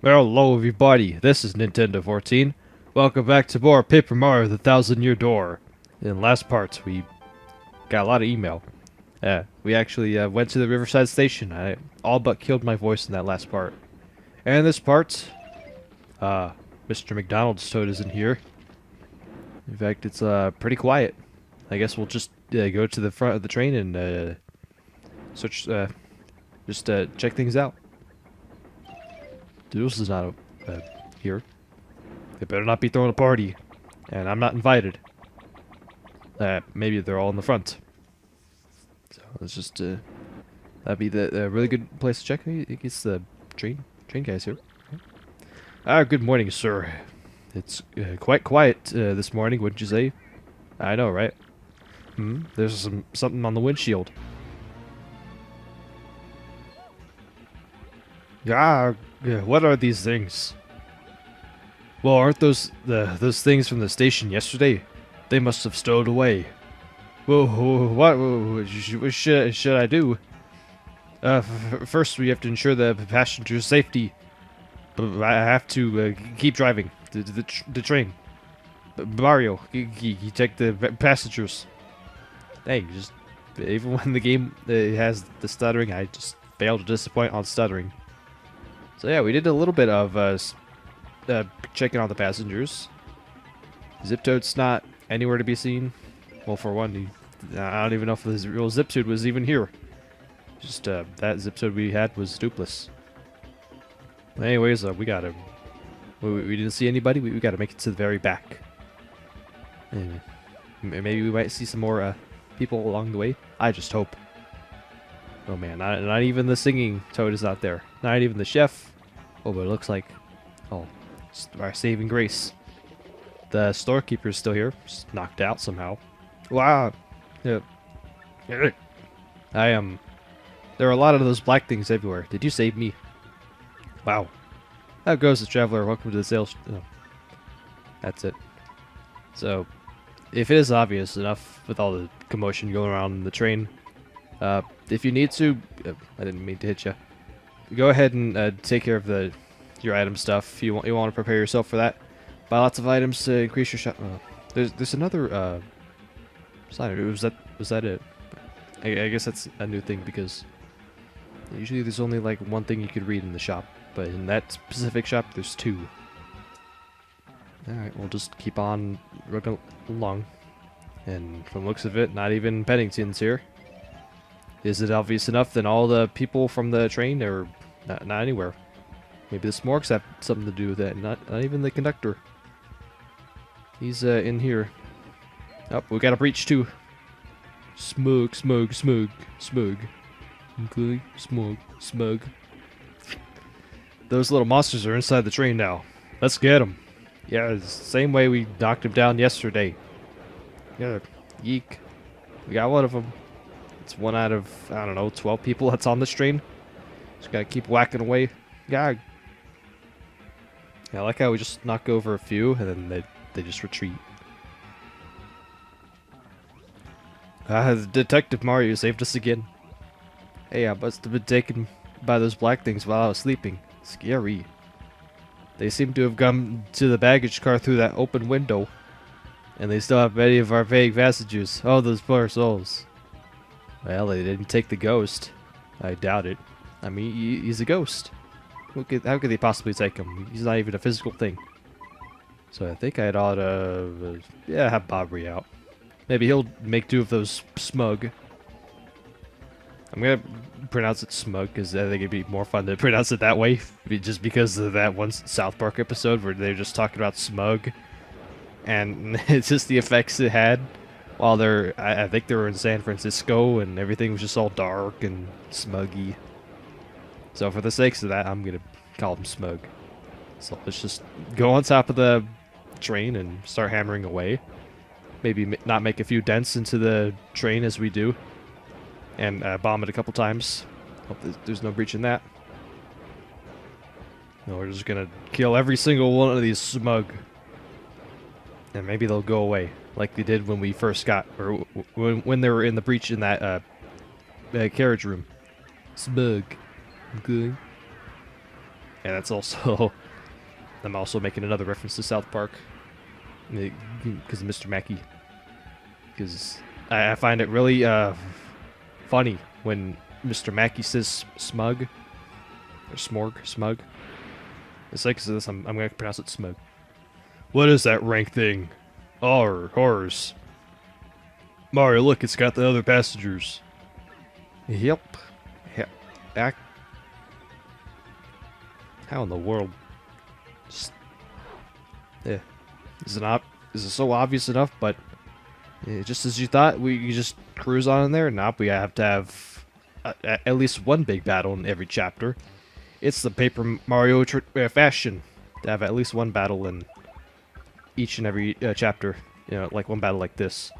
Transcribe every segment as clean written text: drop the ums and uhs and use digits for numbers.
Hello everybody, this is Nintendo 14. Welcome back to more Paper Mario The Thousand Year Door. In last part, we got a lot of email. We actually went to the Riverside Station. I all but killed my voice in that last part. And in this part, Mr. McDonald's Toad isn't here. In fact, it's pretty quiet. I guess we'll just go to the front of the train and search, check things out. Doodles is not here. They better not be throwing a party. And I'm not invited. Maybe they're all in the front. So let's just, that'd be the really good place to check. I guess the train guy's here. Good morning, sir. It's quite quiet this morning, wouldn't you say? I know, right? There's something on the windshield. What are these things? Well, aren't those things from the station yesterday? They must have stowed away. Whoa, what should I do? First we have to ensure the passenger's safety. But I have to keep driving the train. Mario, you take the passengers. Hey, just even when the game has the stuttering, I just fail to disappoint on stuttering. So yeah, we did a little bit of checking on the passengers. Ziptoad's not anywhere to be seen. Well, for one, I don't even know if the real Ziptoad was even here. Just that Ziptoad we had was dupless. Anyways, we gotta. We didn't see anybody. We gotta make it to the very back. And maybe we might see some more people along the way. I just hope. Oh man, not even the singing Toad is not there. Not even the chef. Oh, but it looks like, our saving grace. The storekeeper's still here, just knocked out somehow. Wow. Yeah. There are a lot of those black things everywhere. Did you save me? Wow. How goes the traveler? Welcome to the sales. Oh. That's it. So, if it is obvious enough with all the commotion going around in the train, if you need to, I didn't mean to hit you. Go ahead and take care of your item stuff. You want to prepare yourself for that. Buy lots of items to increase your shop. There's another sign. Was that it? I guess that's a new thing because usually there's only like one thing you could read in the shop, but in that specific shop there's two. All right, we'll just keep on running along. And from the looks of it, not even Pennington's here. Is it obvious enough? Then all the people from the train are not anywhere. Maybe the Smorgs have something to do with that. Not even the conductor. He's in here. Oh, we got a breach too. Smug. Okay, smug. Those little monsters are inside the train now. Let's get them. Yeah, it's the same way we knocked him down yesterday. Yeah, yeek. We got one of them. It's one out of, I don't know, 12 people that's on this train. Just gotta keep whacking away. Yeah. I like how we just knock over a few and then they just retreat. Detective Mario saved us again. Hey, I must have been taken by those black things while I was sleeping. Scary. They seem to have come to the baggage car through that open window. And they still have many of our vague passengers. Oh, those poor souls. Well, they didn't take the ghost. I doubt it. I mean, he's a ghost. How could they possibly take him? He's not even a physical thing. So I think I'd ought to, have Bobby out. Maybe he'll make do of those smug. I'm gonna pronounce it smug because I think it'd be more fun to pronounce it that way. Just because of that one South Park episode where they're just talking about smug. And it's just the effects it had. While I think they were in San Francisco and everything was just all dark and smuggy. So for the sakes of that, I'm gonna call them smug. So let's just go on top of the train and start hammering away. Maybe not make a few dents into the train as we do. And bomb it a couple times. Hope there's no breach in that. No, we're just gonna kill every single one of these smug. And maybe they'll go away. Like they did when we first got, or when they were in the breach in that carriage room. Smug. Okay. And that's also I'm also making another reference to South Park because of Mr. Mackey. Because I find it really funny when Mr. Mackey says smug or smug. It's like this. I'm gonna pronounce it smug. What is that rank thing? Horrors. Mario, look, it's got the other passengers. Yep. Back. How in the world? Just, yeah. Is it so obvious enough? But just as you thought, you just cruise on in there. Nope, we have to have at least one big battle in every chapter. It's the Paper Mario fashion to have at least one battle in each and every chapter. You know, like one battle like this.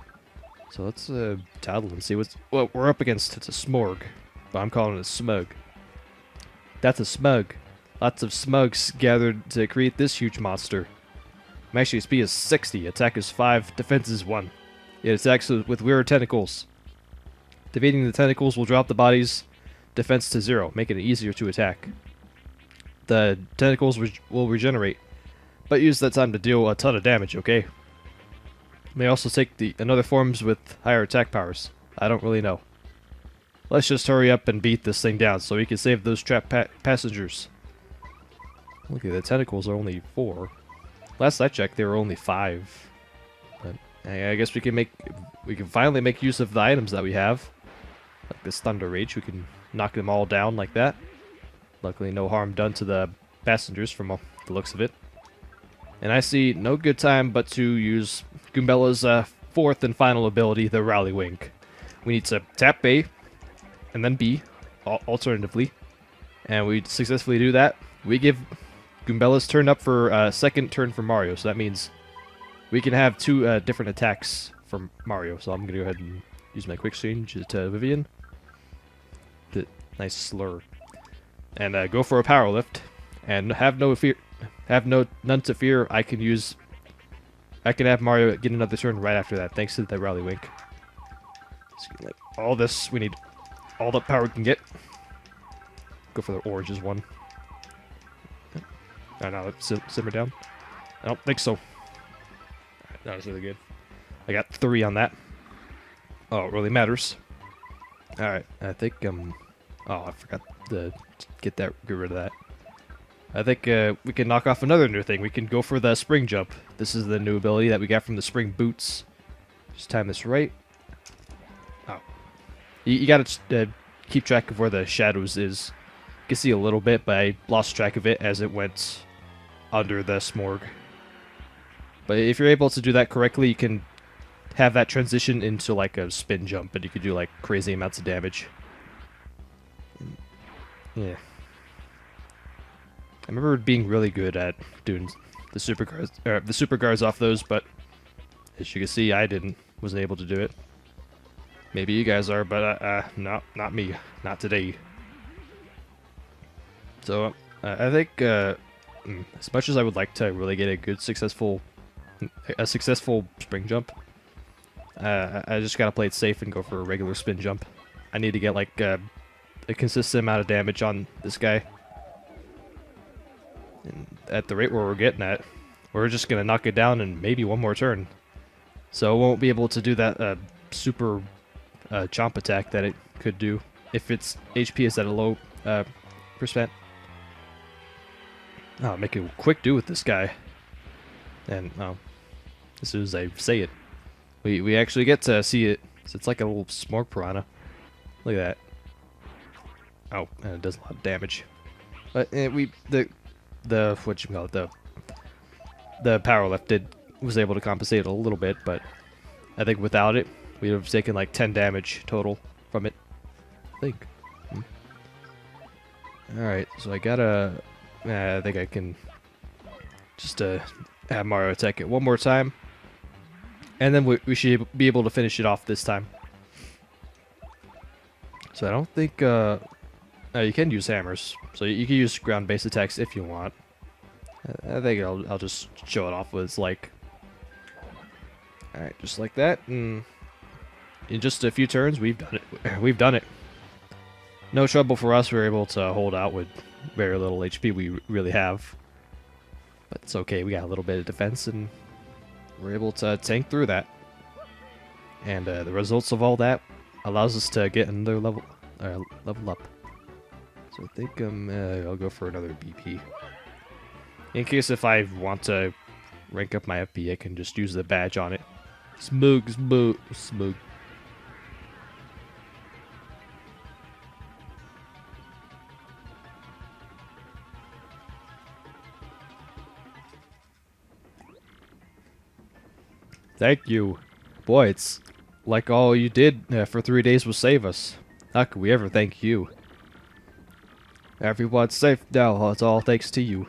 So let's tattle and see what we're up against. It's a Smorg, but I'm calling it a Smug. That's a Smug. Lots of Smugs gathered to create this huge monster. Maximum speed is 60, attack is 5, defense is 1. It attacks with weird tentacles. Defeating the tentacles will drop the body's defense to 0, making it easier to attack. The tentacles will regenerate, but use that time to deal a ton of damage, okay? May also take another forms with higher attack powers. I don't really know. Let's just hurry up and beat this thing down so we can save those trapped passengers. Look at the tentacles are only 4. Last I checked, they were only 5. But I guess we can finally make use of the items that we have. Like this Thunder Rage, we can knock them all down like that. Luckily, no harm done to the passengers from the looks of it. And I see no good time but to use Goombella's 4th and final ability, the Rally Wink. We need to tap A, and then B, alternatively. And we successfully do that. We give Goombella's turn up for second turn for Mario, so that means we can have 2 different attacks from Mario. So I'm going to go ahead and use my quick change to Vivian. Nice slur. And go for a power lift, and have no fear. None to fear. I can have Mario get another turn right after that, thanks to the Rally Wink. So, like, all this, we need all the power we can get. Go for the oranges one. Oh, no, simmer down. I don't think so. Alright, that was really good. I got 3 on that. Oh, it really matters. Alright, I think, oh, I forgot to get rid of that. I think we can knock off another new thing. We can go for the spring jump. This is the new ability that we got from the spring boots. Just time this right. Oh. You gotta keep track of where the shadows is. You can see a little bit, but I lost track of it as it went under the Smorg. But if you're able to do that correctly, you can have that transition into like a spin jump, and you can do like crazy amounts of damage. Yeah. I remember being really good at doing the super guards off those, but as you can see, wasn't able to do it. Maybe you guys are, but not me, not today. So I think as much as I would like to really get a successful spring jump, I just gotta play it safe and go for a regular spin jump. I need to get like a consistent amount of damage on this guy. And at the rate where we're getting at, we're just going to knock it down in maybe one more turn. So it won't be able to do that super chomp attack that it could do if its HP is at a low percent. Oh, make a quick do with this guy. And as soon as I say it, we actually get to see it. So it's like a little Smorg piranha. Look at that. Oh, and it does a lot of damage. But the power lift was able to compensate a little bit, but I think without it, we'd have taken like 10 damage total from it. I think. Alright, so I gotta... I think I can just have Mario attack it one more time. And then we should be able to finish it off this time. So I don't think... you can use hammers, so you can use ground-based attacks if you want. I think I'll just show it off what it's like. Alright, just like that, and in just a few turns, we've done it. We've done it. No trouble for us. We're able to hold out with very little HP we really have. But it's okay. We got a little bit of defense, and we're able to tank through that. And the results of all that allows us to get another level up. So I think I'll go for another BP. In case if I want to rank up my FP, I can just use the badge on it. Smug, smug, smug. Thank you. Boy, it's like all you did for 3 days was save us. How could we ever thank you? Everyone's safe now. It's all thanks to you.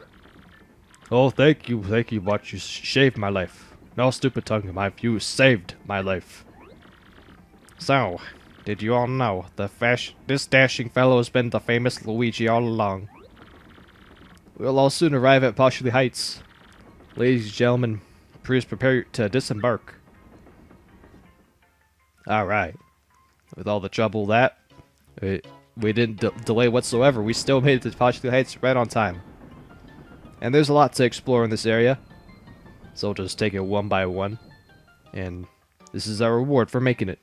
Oh, thank you, but you shaved my life. No stupid tongue in my view, saved my life. So, did you all know this dashing fellow has been the famous Luigi all along? We'll all soon arrive at Poshley Heights. Ladies and gentlemen, please prepare to disembark. Alright. With all the trouble that, we didn't delay whatsoever. We still made it to Poshley Heights right on time. And there's a lot to explore in this area. So we'll just take it one by one. And this is our reward for making it.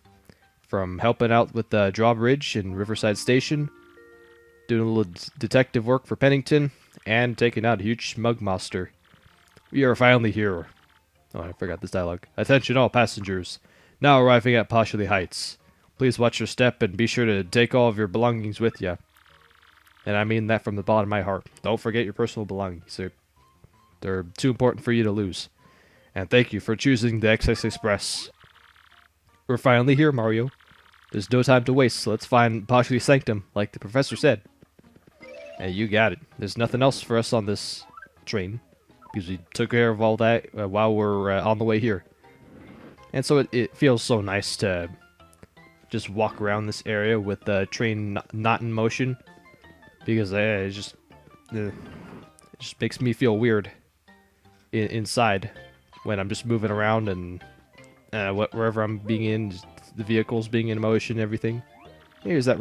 From helping out with the drawbridge in Riverside Station, doing a little detective work for Pennington, and taking out a huge smug monster. We are finally here. Oh, I forgot this dialogue. Attention all passengers. Now arriving at Poshley Heights. Please watch your step and be sure to take all of your belongings with you. And I mean that from the bottom of my heart. Don't forget your personal belongings. They're too important for you to lose. And thank you for choosing the XX Express. We're finally here, Mario. There's no time to waste, so let's find Poshley Sanctum, like the professor said. And you got it. There's nothing else for us on this train, because we took care of all that while we're on the way here. And so it feels so nice to just walk around this area with the train not in motion, because it just makes me feel weird inside when I'm just moving around and wherever I'm being in, just the vehicles being in motion and everything. Here's that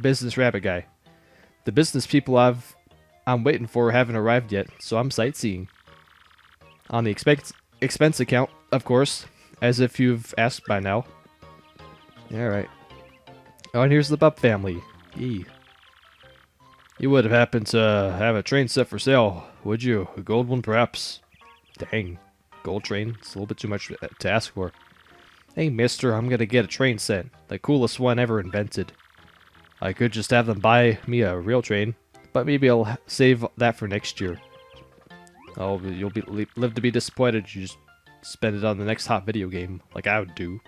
business rabbit guy. The business people I'm waiting for haven't arrived yet, so I'm sightseeing. On the expense account, of course, as if you've asked by now. Alright. Oh, and here's the Bub family. Yee. You would have happened to have a train set for sale, would you? A gold one, perhaps? Dang. Gold train? It's a little bit too much to ask for. Hey, mister, I'm gonna get a train set. The coolest one ever invented. I could just have them buy me a real train, but maybe I'll save that for next year. Oh, you'll live to be disappointed. You just spend it on the next hot video game, like I would do.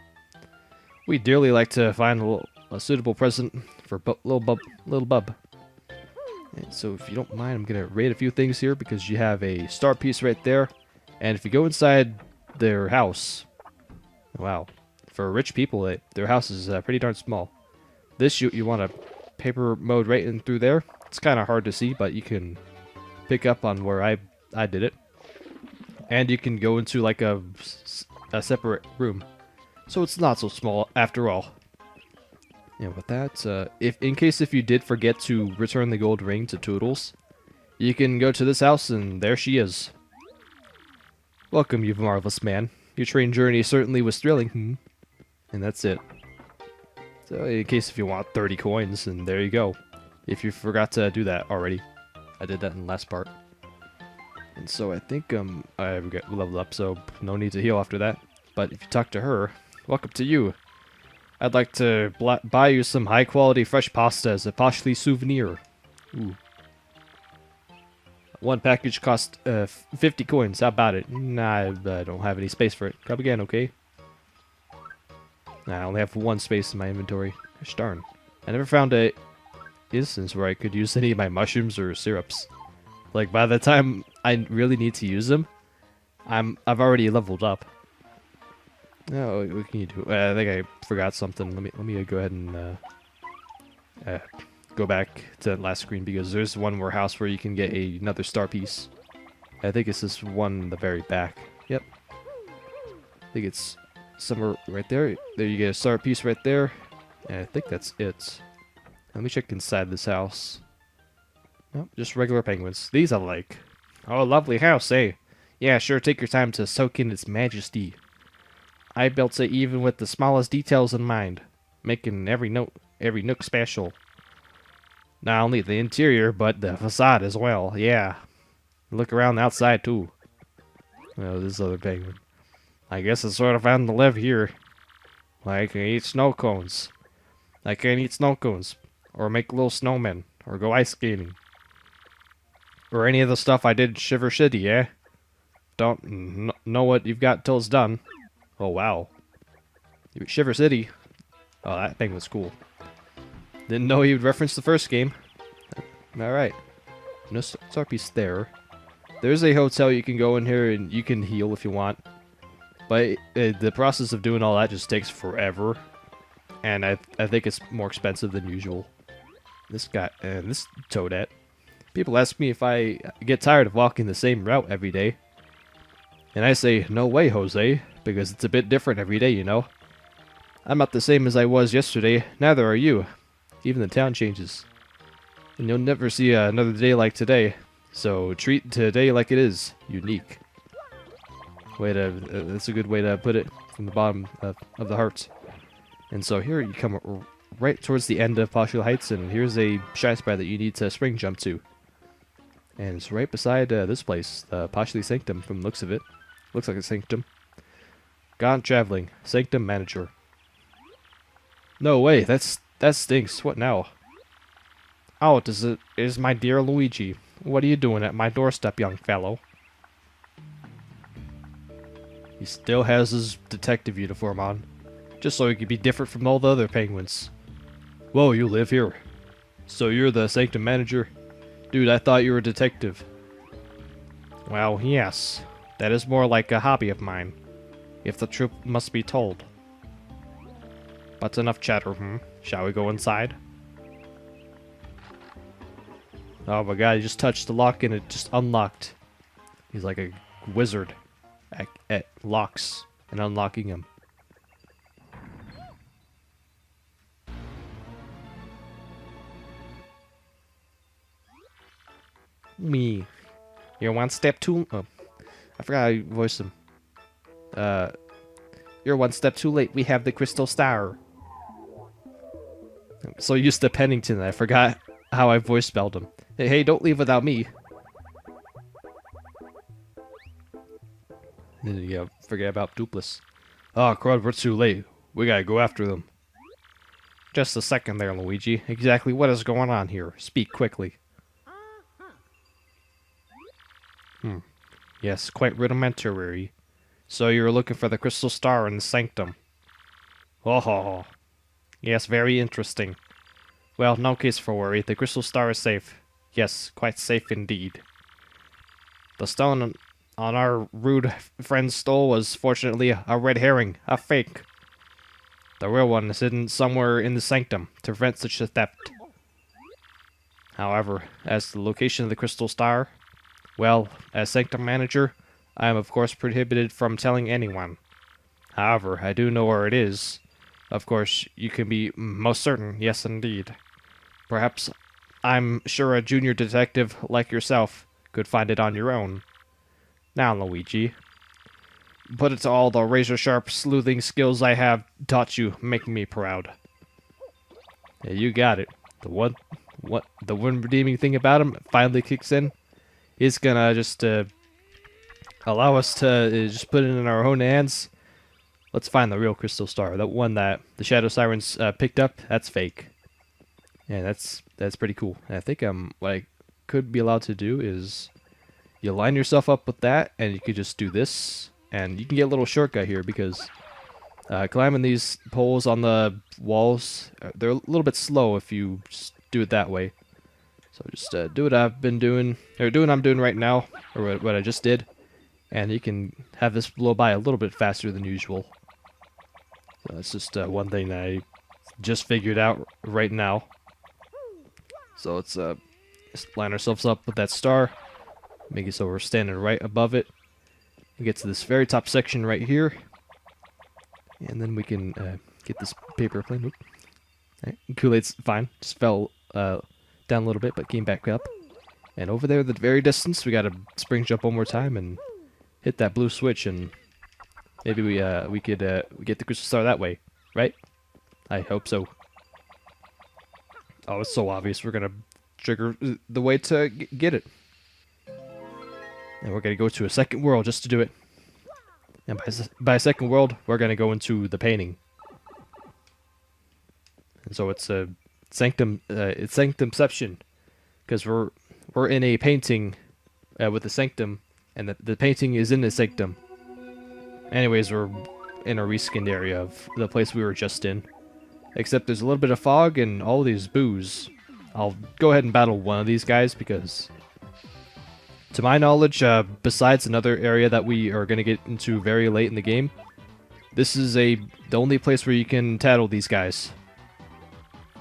We'd dearly like to find a suitable present for little Bub. And so if you don't mind, I'm going to rate a few things here, because you have a star piece right there. And if you go inside their house, wow, for rich people, their house is pretty darn small. This, you want to paper mode right in through there. It's kind of hard to see, but you can pick up on where I did it. And you can go into like a separate room. So it's not so small after all. And with that, in case you did forget to return the gold ring to Toodles, you can go to this house and there she is. Welcome, you marvelous man. Your train journey certainly was thrilling, And that's it. So in case if you want 30 coins, and there you go. If you forgot to do that already. I did that in the last part. And so I think I got leveled up, so no need to heal after that. But if you talk to her, welcome to you. I'd like to buy you some high-quality fresh pasta as a Poshley souvenir. Ooh. One package cost 50 coins. How about it? Nah, I don't have any space for it. Come again, okay? Nah, I only have one space in my inventory. Gosh darn. I never found a instance where I could use any of my mushrooms or syrups. Like, by the time I really need to use them, I've already leveled up. Oh, what can you do? I think I forgot something. Let me go ahead and go back to that last screen, because there's one more house where you can get another star piece. I think it's this one in the very back. Yep. I think it's somewhere right there. There you get a star piece right there. And I think that's it. Let me check inside this house. Nope, just regular penguins. These I like. Oh, lovely house, eh? Yeah, sure, take your time to soak in its majesty. I built it even with the smallest details in mind, making every nook special. Not only the interior, but the facade as well, yeah. Look around the outside, too. Oh, this other penguin. I guess it's sort of fun to live here. I can eat snow cones. Or make little snowmen. Or go ice skating. Or any of the stuff I did in Shiver City, eh? Don't know what you've got till it's done. Oh, wow. Shiver City. Oh, that thing was cool. Didn't know he would reference the first game. Alright. No star piece there. There's a hotel you can go in here and you can heal if you want. But the process of doing all that just takes forever. And I think it's more expensive than usual. This guy, this Toadette. People ask me if I get tired of walking the same route every day. And I say, no way, Jose, because it's a bit different every day, you know. I'm not the same as I was yesterday, neither are you. Even the town changes. And you'll never see another day like today. So treat today like it is, unique. That's a good way to put it from the bottom of the heart. And so here you come right towards the end of Postula Heights, and here's a Shine Spire that you need to spring jump to. And it's right beside this place, the Postula Sanctum from the looks of it. Looks like a sanctum. Gone traveling. Sanctum manager. No way, that stinks. What now? Oh, it is my dear Luigi. What are you doing at my doorstep, young fellow? He still has his detective uniform on. Just so he could be different from all the other penguins. Whoa, you live here. So you're the sanctum manager? Dude, I thought you were a detective. Well, yes. That is more like a hobby of mine, if the truth must be told. But enough chatter, Shall we go inside? Oh my god, he just touched the lock and it just unlocked. He's like a wizard at locks and unlocking them. Me. You're one step too... Oh. I forgot how you voiced him. You're one step too late. We have the Crystal Star. I'm so used to Pennington, I forgot how I voice spelled him. Hey, don't leave without me. Yeah, forget about Dupless. Oh, crud, we're too late. We gotta go after them. Just a second there, Luigi. Exactly what is going on here? Speak quickly. Yes, quite rudimentary. So you're looking for the Crystal Star in the Sanctum. Oh. Yes, very interesting. Well, no case for worry. The Crystal Star is safe. Yes, quite safe indeed. The stone on our rude friend's stole was fortunately a red herring, a fake. The real one is hidden somewhere in the Sanctum to prevent such a theft. However, as to the location of the Crystal Star, well, as Sanctum Manager, I am of course prohibited from telling anyone. However, I do know where it is. Of course, you can be most certain, yes indeed. Perhaps I'm sure a junior detective like yourself could find it on your own. Now, Luigi, put it to all the razor-sharp sleuthing skills I have taught you, making me proud. Yeah, you got it. The one redeeming thing about him finally kicks in. He's gonna just allow us to just put it in our own hands. Let's find the real Crystal Star. That one that the Shadow Sirens picked up, that's fake. Yeah, that's pretty cool. And I think what I could be allowed to do is you line yourself up with that, and you could just do this, and you can get a little shortcut here because climbing these poles on the walls, they're a little bit slow if you just do it that way. So just do what I've been doing, or do what I'm doing right now, or what I just did, and you can have this blow by a little bit faster than usual. So that's just one thing that I just figured out right now. So let's just line ourselves up with that star, make it so we're standing right above it, and get to this very top section right here, and then we can get this paper plane. Kool-Aid's fine. Just fell down a little bit, but came back up. And over there, at the very distance, we got to spring jump one more time and hit that blue switch, and maybe we could get the crystal star that way, right? I hope so. Oh, it's so obvious. We're gonna trigger the way to get it, and we're gonna go to a second world just to do it. And by second world, we're gonna go into the painting. And so it's a sanctum. It's sanctumception, because we're in a painting with the sanctum, and the painting is in the sanctum. Anyways, we're in a reskinned area of the place we were just in. Except there's a little bit of fog and all these boos. I'll go ahead and battle one of these guys because, to my knowledge, besides another area that we are going to get into very late in the game, this is the only place where you can tattle these guys.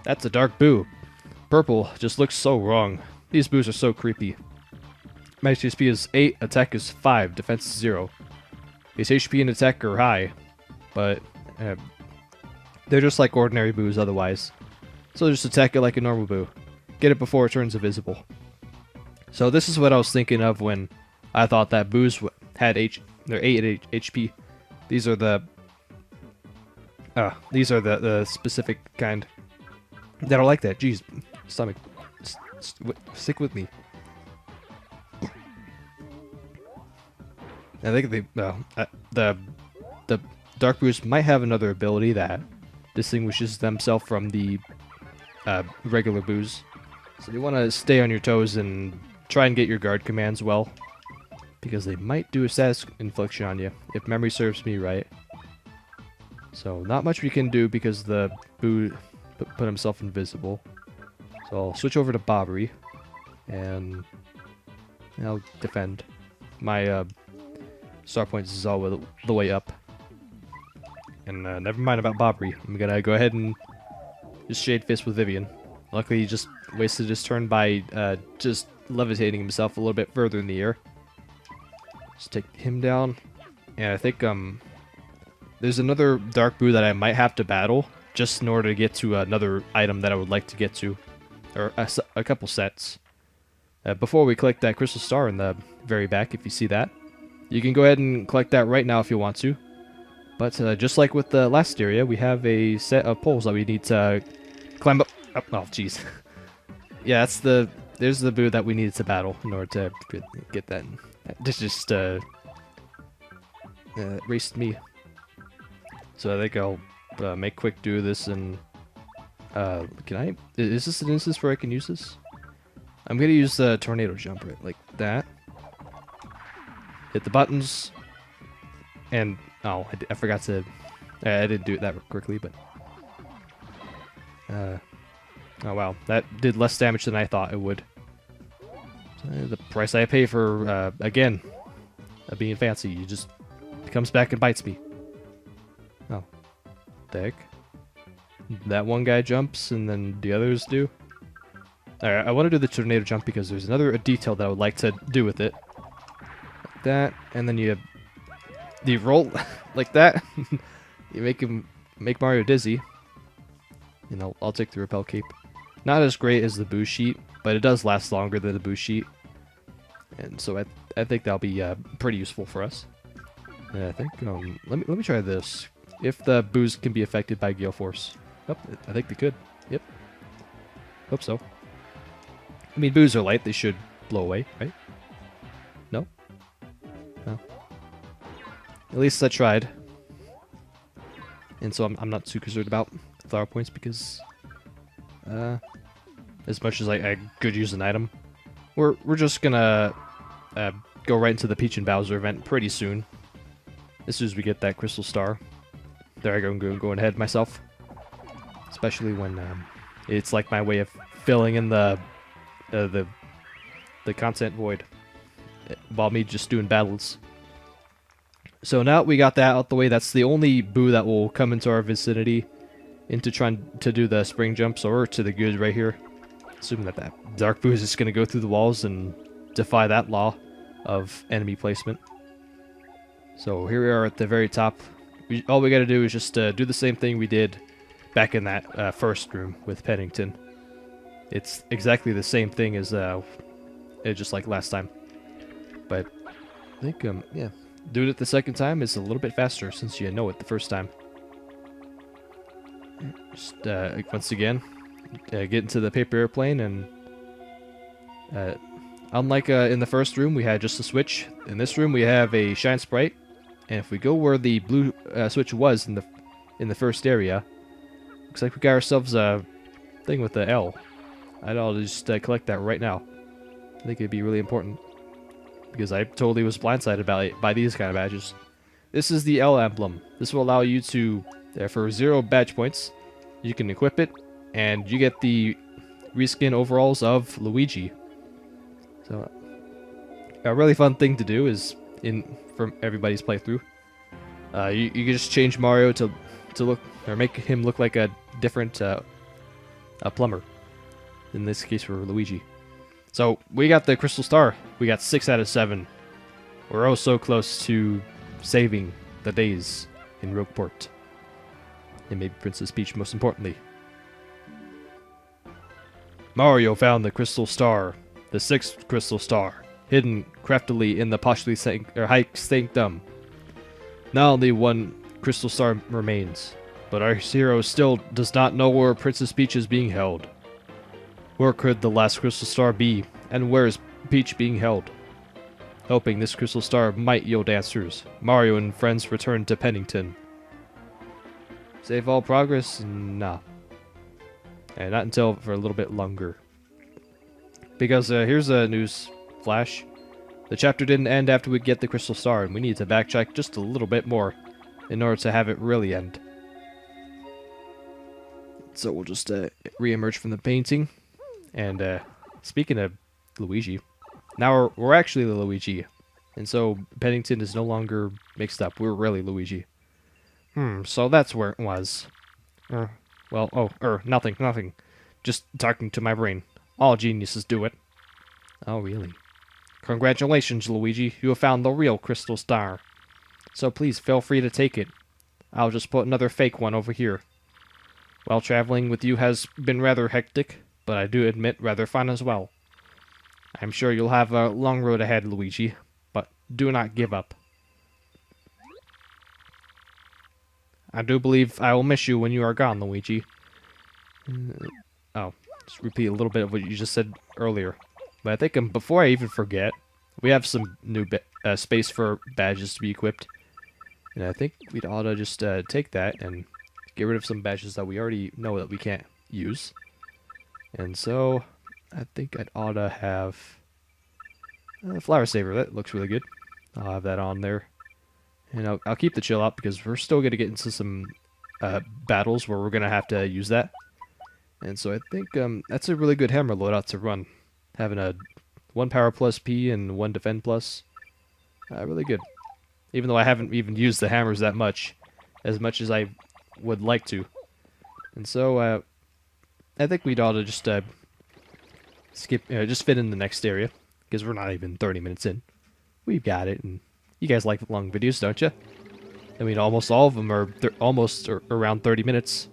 That's a dark boo. Purple just looks so wrong. These boos are so creepy. Max HP is 8, attack is 5, defense is 0. His HP and attack are high, but they're just like ordinary boos otherwise. So just attack it like a normal boo. Get it before it turns invisible. So this is what I was thinking of when I thought that boos had they're 8 HP. These are the specific kind that are like that. Jeez, stomach, stick with me. I think the dark boos might have another ability that distinguishes themselves from the regular boos. So you want to stay on your toes and try and get your guard commands well, because they might do a status infliction on you, if memory serves me right. So not much we can do because the boo put himself invisible. So I'll switch over to Bobbery, and I'll defend. My star points is all the way up. And never mind about Bobbery. I'm gonna go ahead and just Shade Fist with Vivian. Luckily, he just wasted his turn by just levitating himself a little bit further in the air. Just take him down. And I think there's another Dark Boo that I might have to battle just in order to get to another item that I would like to get to. Or a couple sets. Before we collect that Crystal Star in the very back, if you see that. You can go ahead and collect that right now if you want to. But just like with the last area, we have a set of poles that we need to climb up. Oh, jeez. Yeah, there's the boo that we needed to battle in order to get that. This just raced me. So I think I'll make quick do this and can I? Is this an instance where I can use this? I'm gonna use the tornado jump right like that. Hit the buttons, and oh, I forgot to. I didn't do it that quickly, but oh wow, that did less damage than I thought it would. The price I pay for again being fancy, it just comes back and bites me. Oh, the heck? That one guy jumps, and then the others do. Alright, I want to do the tornado jump because there's another detail that I would like to do with it. Like that, and then you roll like that. You make Mario dizzy. You know, I'll take the repel cape. Not as great as the boost sheet, but it does last longer than the boost sheet. And so I think that'll be pretty useful for us. And I think let me try this. If the boos can be affected by Gale Force. Oh, I think they could. Yep. Hope so. I mean, boos are light; they should blow away, right? No. No. At least I tried. And so I'm not too concerned about flower points because, as much as I could use an item, we're just gonna go right into the Peach and Bowser event pretty soon. As soon as we get that Crystal Star. There I go, I'm going ahead myself. Especially when it's like my way of filling in the content void while me just doing battles. So now we got that out the way. That's the only boo that will come into our vicinity into trying to do the spring jumps or to the good right here. Assuming that dark boo is just going to go through the walls and defy that law of enemy placement. So here we are at the very top. All we got to do is just do the same thing we did back in that first room with Pennington. It's exactly the same thing as just like last time. But I think yeah, doing it the second time is a little bit faster since you know it the first time. Just once again, get into the paper airplane, and unlike in the first room we had just a switch. In this room we have a shine sprite, and if we go where the blue switch was in the first area, looks like we got ourselves a thing with the L. I'll just collect that right now. I think it'd be really important because I totally was blindsided by these kind of badges. This is the L emblem. This will allow you to, for 0 badge points, you can equip it, and you get the reskin overalls of Luigi. So, a really fun thing to do is from everybody's playthrough. You can just change Mario to look, or make him look like a different a plumber. In this case, for Luigi. So we got the Crystal Star. We got 6 out of 7. We're oh so close to saving the days in Rogueport. And maybe Princess Peach, most importantly. Mario found the Crystal Star, the 6th Crystal Star, hidden craftily in the partially high sanctum. Not only one Crystal Star remains, but our hero still does not know where Princess Peach is being held. Where could the last Crystal Star be, and where is Peach being held? Hoping this Crystal Star might yield answers, Mario and friends return to Pennington. Save all progress? Nah. And not until for a little bit longer. Because here's a news flash. The chapter didn't end after we get the Crystal Star, and we need to backtrack just a little bit more in order to have it really end. So we'll just re-emerge from the painting. And speaking of Luigi, now we're actually the Luigi. And so Pennington is no longer mixed up. We're really Luigi. So that's where it was. Nothing. Just talking to my brain. All geniuses do it. Oh, really? Congratulations, Luigi. You have found the real Crystal Star. So please feel free to take it. I'll just put another fake one over here. While traveling with you has been rather hectic, but I do admit rather fun as well. I'm sure you'll have a long road ahead, Luigi, but do not give up. I do believe I will miss you when you are gone, Luigi. Just repeat a little bit of what you just said earlier. But I think before I even forget, we have some new space for badges to be equipped. And I think we'd ought to just take that and get rid of some badges that we already know that we can't use. And so, I think I'd ought to have Flower Saver. That looks really good. I'll have that on there. And I'll keep the chill out because we're still going to get into some battles where we're going to have to use that. And so I think that's a really good hammer loadout to run. Having a 1 power plus P and 1 defend plus. Really good. Even though I haven't even used the hammers that much as I would like to. And so I think we'd ought to just just fit in the next area, because we're not even 30 minutes in. We've got it, and you guys like long videos, don't you? I mean, almost all of them are almost around 30 minutes.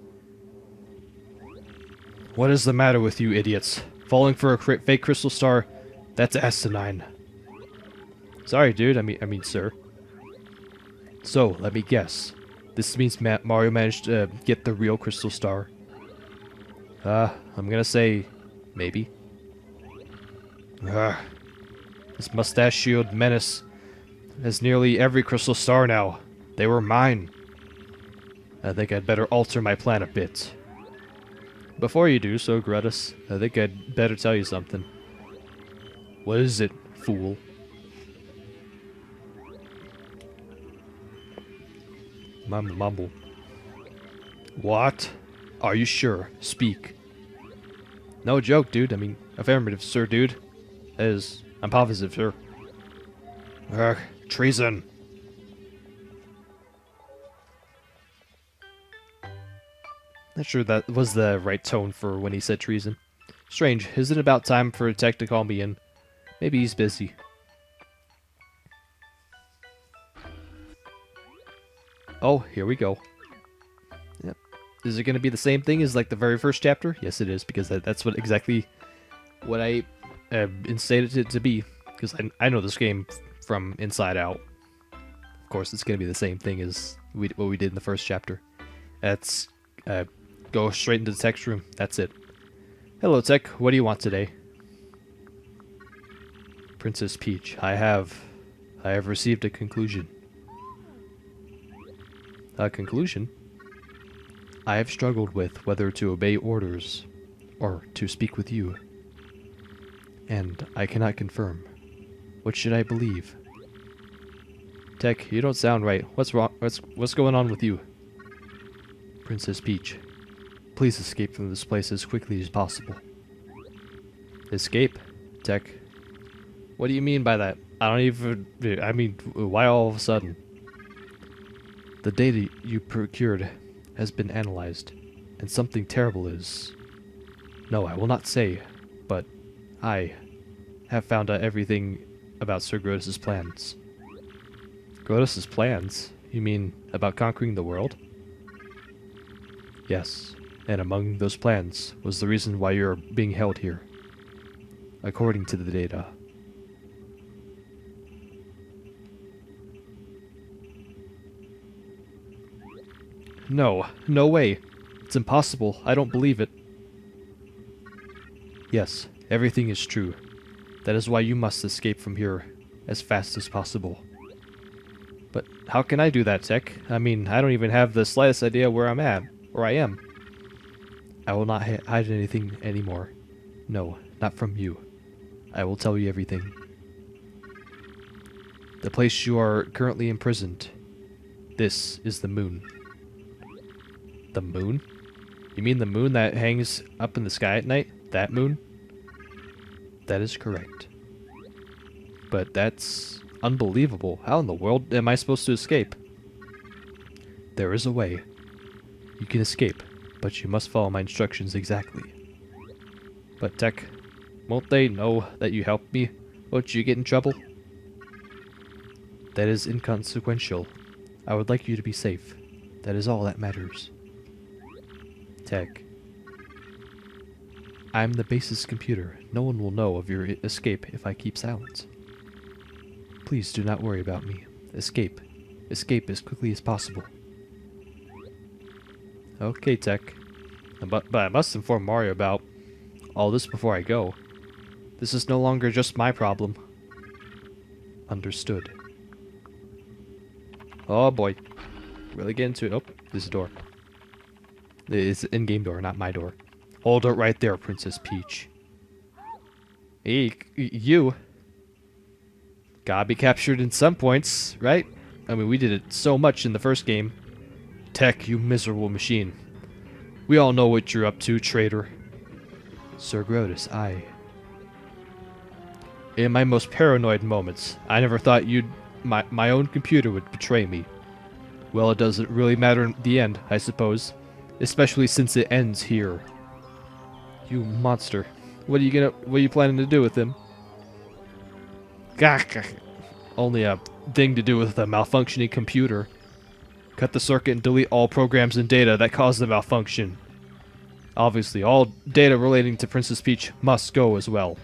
What is the matter with you idiots? Falling for a fake Crystal Star? That's asinine. Sorry, dude. I mean, sir. So, let me guess. This means Mario managed to get the real Crystal Star. I'm gonna say maybe. This mustachioed menace has nearly every Crystal Star now. They were mine. I think I'd better alter my plan a bit. Before you do so, Grudus, I think I'd better tell you something. What is it, fool? Mumble. What? Are you sure? Speak. No joke, dude. I mean, affirmative, sir, dude. I'm positive, sir. Ugh, treason. Not sure that was the right tone for when he said treason. Strange, is it about time for a tech to call me in? Maybe he's busy. Oh, here we go. Yep. Is it going to be the same thing as like the very first chapter? Yes, it is, because that's what exactly what I instated it to be. Because I know this game from inside out. Of course, it's going to be the same thing as what we did in the first chapter. That's go straight into the text room. That's it. Hello, Tech. What do you want today? Princess Peach, I have received a conclusion. A conclusion? I have struggled with whether to obey orders or to speak with you. And I cannot confirm. What should I believe? Tech, you don't sound right. What's wrong? What's going on with you? Princess Peach, please escape from this place as quickly as possible. Escape? Tech, what do you mean by that? I mean, why all of a sudden? The data you procured has been analyzed, and something terrible is... No, I will not say, but I have found out everything about Sir Grotus' plans. Grotus' plans? You mean about conquering the world? Yes, and among those plans was the reason why you're being held here. According to the data. No, no way. It's impossible. I don't believe it. Yes, everything is true. That is why you must escape from here as fast as possible. But how can I do that, Tech? I mean, I don't even have the slightest idea where I'm at, or I am. I will not hide anything anymore. No, not from you. I will tell you everything. The place you are currently imprisoned. This is the moon. The moon? You mean the moon that hangs up in the sky at night? That moon? That is correct. But that's unbelievable. How in the world am I supposed to escape? There is a way. You can escape, but you must follow my instructions exactly. But Tech, won't they know that you helped me? Won't you get in trouble? That is inconsequential. I would like you to be safe. That is all that matters. Tech. I'm the basis computer. No one will know of your escape if I keep silent. Please do not worry about me. Escape. Escape as quickly as possible. Okay, Tech. But I must inform Mario about all this before I go. This is no longer just my problem. Understood. Oh boy. Really get into it. Oh, there's a door. It's an in-game door, not my door. Hold it right there, Princess Peach. Hey, you. Gotta be captured in some points, right? I mean, we did it so much in the first game. Tech, you miserable machine. We all know what you're up to, traitor. Sir Grotus, in my most paranoid moments, I never thought my own computer would betray me. Well, it doesn't really matter in the end, I suppose. Especially since it ends here. You monster. What are you planning to do with him? Gah. Only a thing to do with a malfunctioning computer. Cut the circuit and delete all programs and data that caused the malfunction. Obviously, all data relating to Princess Peach must go as well.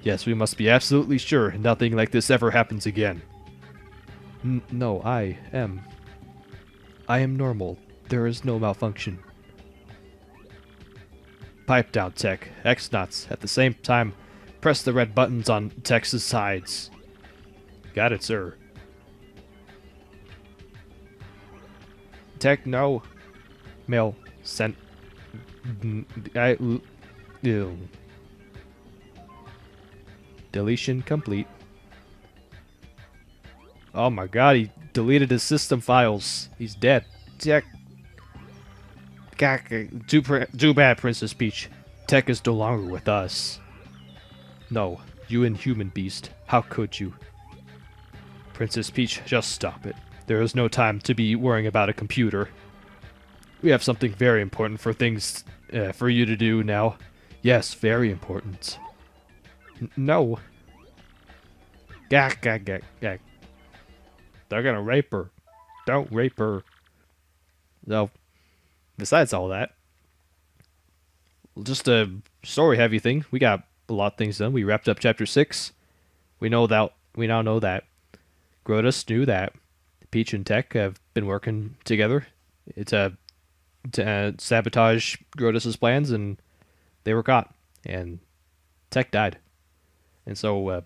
Yes, we must be absolutely sure nothing like this ever happens again. No, I am normal. There is no malfunction. Pipe down, Tech. X-Nuts. At the same time, press the red buttons on Tech's sides. Got it, sir. Tech, no. Mail sent. Ew. Deletion complete. Oh my god, he deleted his system files. He's dead. Tech. Too bad, Princess Peach. Tech is no longer with us. No, you inhuman beast. How could you? Princess Peach, just stop it. There is no time to be worrying about a computer. We have something very important for you to do now. Yes, very important. No. Gag. They're gonna rape her. Don't rape her. No. besides all that, just a story heavy thing. We got a lot of things done. We wrapped up chapter 6. We now know that Grotus knew that Peach and Tech have been working together to sabotage Grotus's plans, and they were caught, and Tech died. And so,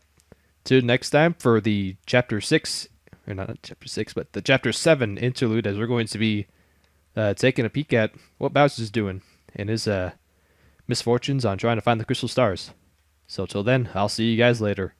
to next time for the chapter 6, or not chapter 6, but the chapter 7 interlude, as we're going to be taking a peek at what Bowser's doing and his misfortunes on trying to find the crystal stars. So till then, I'll see you guys later.